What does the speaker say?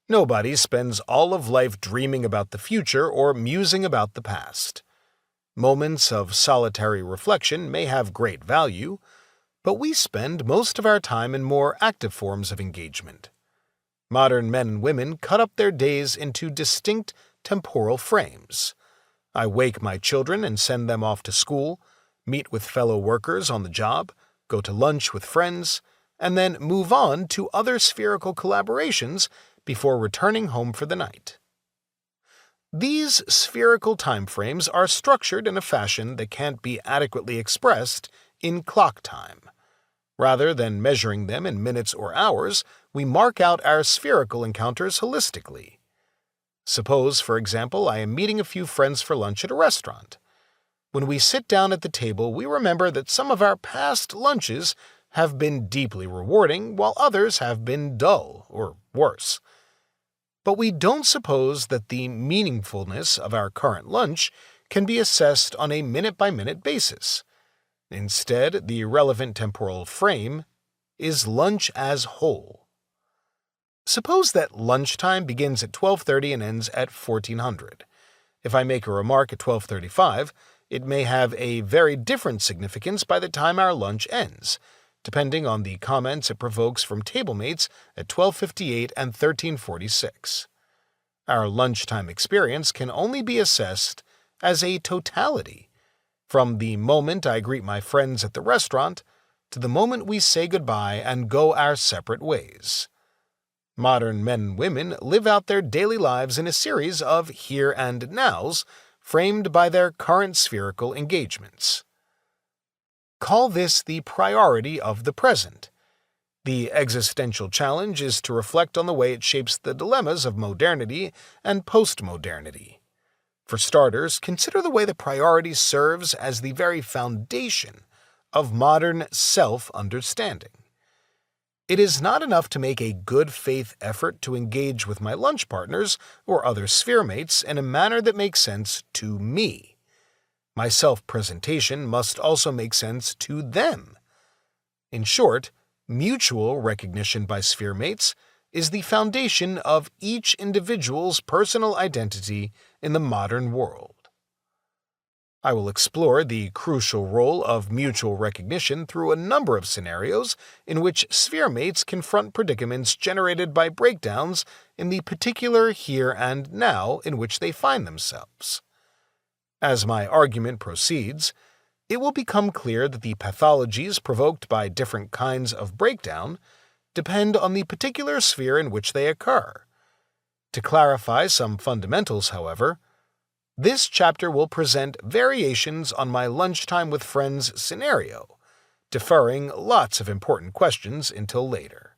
Nobody spends all of life dreaming about the future or musing about the past. Moments of solitary reflection may have great value, but we spend most of our time in more active forms of engagement. Modern men and women cut up their days into distinct temporal frames. I wake my children and send them off to school, meet with fellow workers on the job, go to lunch with friends, and then move on to other spherical collaborations before returning home for the night. These spherical timeframes are structured in a fashion that can't be adequately expressed in clock time. Rather than measuring them in minutes or hours, we mark out our spherical encounters holistically. Suppose, for example, I am meeting a few friends for lunch at a restaurant. When we sit down at the table, we remember that some of our past lunches have been deeply rewarding, while others have been dull, or worse. But we don't suppose that the meaningfulness of our current lunch can be assessed on a minute-by-minute basis. Instead, the relevant temporal frame is lunch as whole. Suppose that lunchtime begins at 12:30 and ends at 1400. If I make a remark at 12:35, it may have a very different significance by the time our lunch ends, depending on the comments it provokes from tablemates at 12:58 and 13:46. Our lunchtime experience can only be assessed as a totality, from the moment I greet my friends at the restaurant to the moment we say goodbye and go our separate ways. Modern men and women live out their daily lives in a series of here and nows framed by their current spherical engagements. Call this the priority of the present. The existential challenge is to reflect on the way it shapes the dilemmas of modernity and postmodernity. For starters, consider the way the priority serves as the very foundation of modern self-understanding. It is not enough to make a good faith effort to engage with my lunch partners or other sphere mates in a manner that makes sense to me. My self-presentation must also make sense to them. In short, mutual recognition by sphere mates is the foundation of each individual's personal identity in the modern world. I will explore the crucial role of mutual recognition through a number of scenarios in which sphere mates confront predicaments generated by breakdowns in the particular here and now in which they find themselves. As my argument proceeds, it will become clear that the pathologies provoked by different kinds of breakdown depend on the particular sphere in which they occur. To clarify some fundamentals, however, this chapter will present variations on my lunchtime with friends scenario, deferring lots of important questions until later.